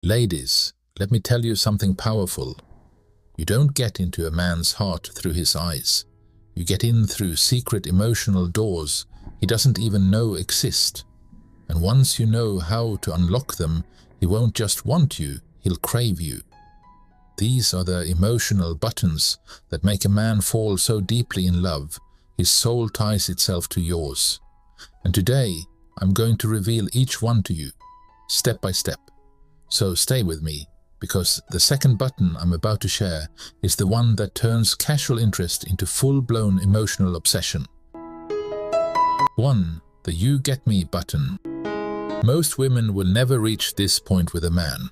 Ladies, let me tell you something powerful. You don't get into a man's heart through his eyes. You get in through secret emotional doors he doesn't even know exist. And once you know how to unlock them, he won't just want you, he'll crave you. These are the emotional buttons that make a man fall so deeply in love, his soul ties itself to yours. And today, I'm going to reveal each one to you, step by step. So stay with me, because the second button I'm about to share is the one that turns casual interest into full-blown emotional obsession. 1. The "You Get Me" button. Most women will never reach this point with a man.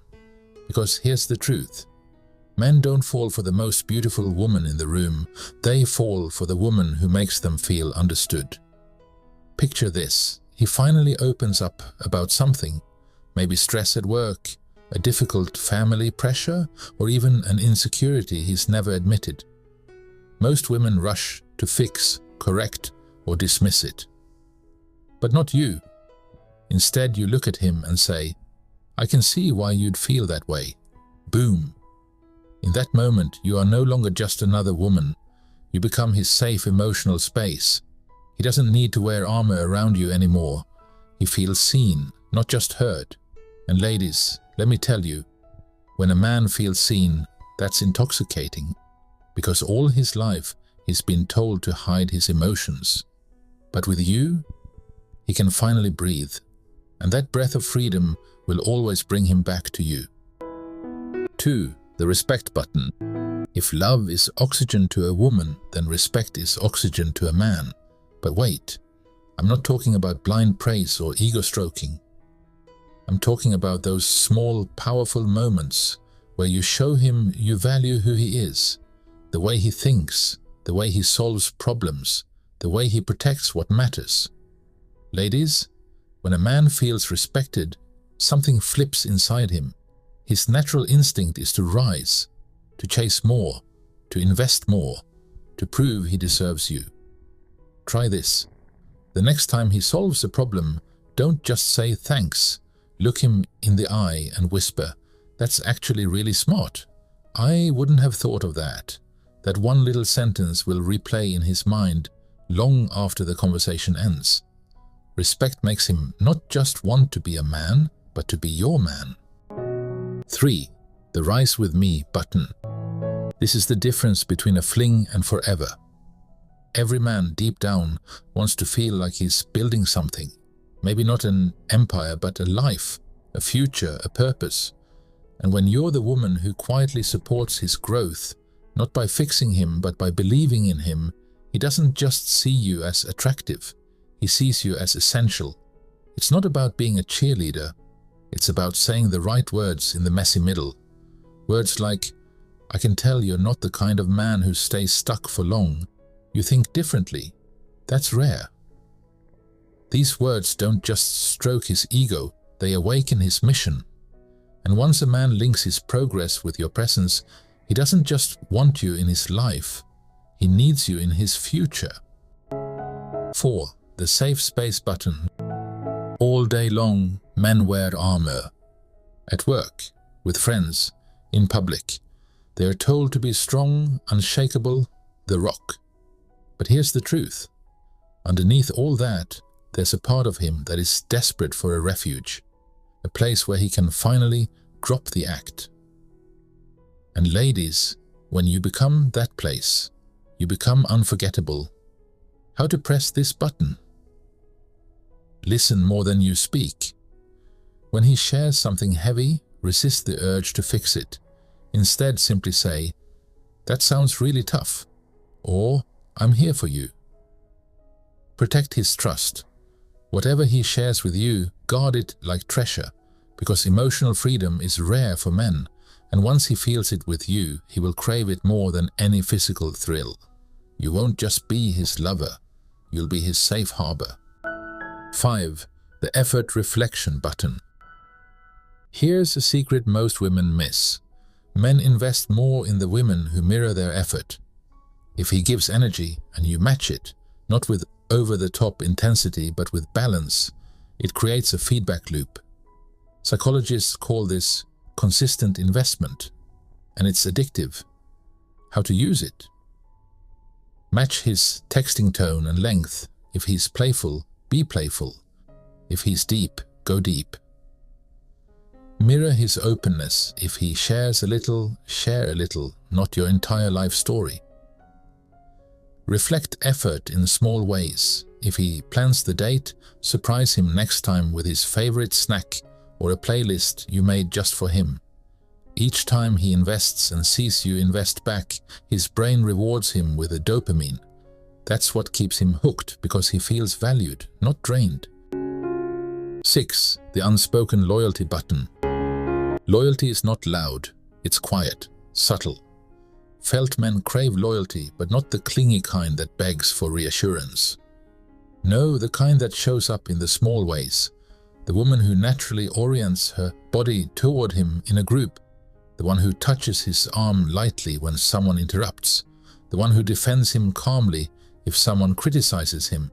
Because here's the truth. Men don't fall for the most beautiful woman in the room, they fall for the woman who makes them feel understood. Picture this, he finally opens up about something, maybe stress at work, a difficult family pressure, or even an insecurity he's never admitted. Most women rush to fix, correct, or dismiss it. But not you. Instead, you look at him and say, "I can see why you'd feel that way." Boom. In that moment, you are no longer just another woman. You become his safe emotional space. He doesn't need to wear armor around you anymore. He feels seen, not just heard. And ladies, let me tell you, when a man feels seen, that's intoxicating. Because all his life, he's been told to hide his emotions. But with you, he can finally breathe. And that breath of freedom will always bring him back to you. 2. The respect button. If love is oxygen to a woman, then respect is oxygen to a man. But wait, I'm not talking about blind praise or ego stroking. I'm talking about those small, powerful moments where you show him you value who he is, the way he thinks, the way he solves problems, the way he protects what matters. Ladies, when a man feels respected, something flips inside him. His natural instinct is to rise, to chase more, to invest more, to prove he deserves you. Try this. The next time he solves a problem, don't just say thanks. Look him in the eye and whisper, "That's actually really smart. I wouldn't have thought of that." That one little sentence will replay in his mind long after the conversation ends. Respect makes him not just want to be a man, but to be your man. 3. The "Rise with me" button. This is the difference between a fling and forever. Every man deep down wants to feel like he's building something. Maybe not an empire, but a life, a future, a purpose. And when you're the woman who quietly supports his growth, not by fixing him, but by believing in him, he doesn't just see you as attractive. He sees you as essential. It's not about being a cheerleader. It's about saying the right words in the messy middle. Words like, "I can tell you're not the kind of man who stays stuck for long. You think differently." That's rare. These words don't just stroke his ego, they awaken his mission. And once a man links his progress with your presence, he doesn't just want you in his life, he needs you in his future. 4. The safe space button. All day long, men wear armor. At work, with friends, in public, they are told to be strong, unshakable, the rock. But here's the truth. Underneath all that, there's a part of him that is desperate for a refuge, a place where he can finally drop the act. And ladies, when you become that place, you become unforgettable. How to press this button? Listen more than you speak. When he shares something heavy, resist the urge to fix it. Instead, simply say, "That sounds really tough," or "I'm here for you." Protect his trust. Whatever he shares with you, guard it like treasure, because emotional freedom is rare for men, and once he feels it with you, he will crave it more than any physical thrill. You won't just be his lover, you'll be his safe harbor. 5. The effort reflection button. Here's a secret most women miss. Men invest more in the women who mirror their effort. If he gives energy and you match it, not with over-the-top intensity but with balance, it creates a feedback loop. Psychologists call this consistent investment, and it's addictive. How to use it? Match his texting tone and length. If he's playful, be playful. If he's deep, go deep. Mirror his openness. If he shares a little, share a little, not your entire life story. Reflect effort in small ways. If he plans the date, surprise him next time with his favorite snack or a playlist you made just for him. Each time he invests and sees you invest back, his brain rewards him with a dopamine. That's what keeps him hooked, because he feels valued, not drained. 6. The unspoken loyalty button. Loyalty is not loud, it's quiet, subtle. Felt men crave loyalty, but not the clingy kind that begs for reassurance. No, the kind that shows up in the small ways. The woman who naturally orients her body toward him in a group. The one who touches his arm lightly when someone interrupts. The one who defends him calmly if someone criticizes him.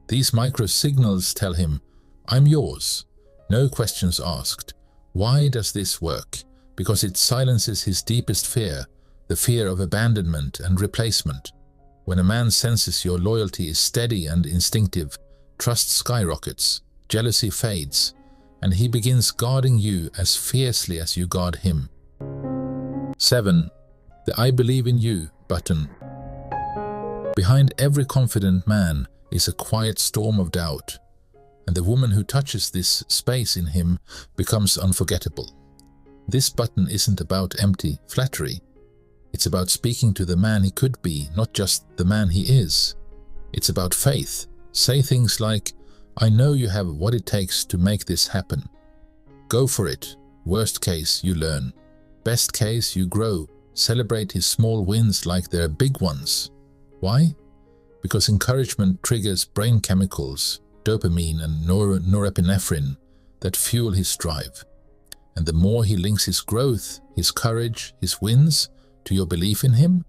These micro signals tell him, I'm yours. No questions asked. Why does this work? Because it silences his deepest fear, the fear of abandonment and replacement. When a man senses your loyalty is steady and instinctive, trust skyrockets, jealousy fades, and he begins guarding you as fiercely as you guard him. 7. The I believe in you button. Behind every confident man is a quiet storm of doubt, and the woman who touches this space in him becomes unforgettable. This button isn't about empty flattery. It's about speaking to the man he could be, not just the man he is. It's about faith. Say things like, I know you have what it takes to make this happen. Go for it. Worst case, you learn. Best case, you grow. Celebrate his small wins like they're big ones. Why? Because encouragement triggers brain chemicals, dopamine and norepinephrine, that fuel his drive. And the more he links his growth, his courage, his wins to your belief in him,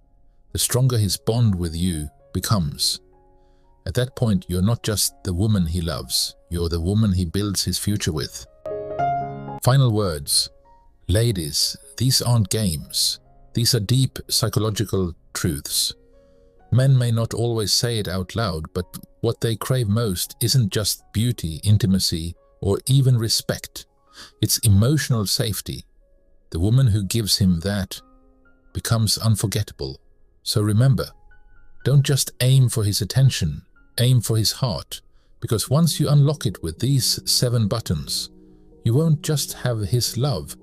the stronger his bond with you becomes. At that point, you're not just the woman he loves, you're the woman he builds his future with. Final words. Ladies, these aren't games. These are deep psychological truths. Men may not always say it out loud, but what they crave most isn't just beauty, intimacy, or even respect. It's emotional safety. The woman who gives him that becomes unforgettable. So remember, don't just aim for his attention, aim for his heart, because once you unlock it with these 7 buttons, you won't just have his love,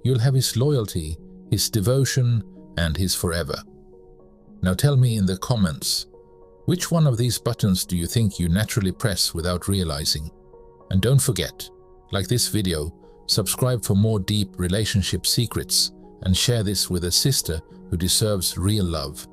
you'll have his loyalty, his devotion, and his forever. Now tell me in the comments, which one of these buttons do you think you naturally press without realizing? And don't forget, like this video, subscribe for more deep relationship secrets, and share this with a sister who deserves real love.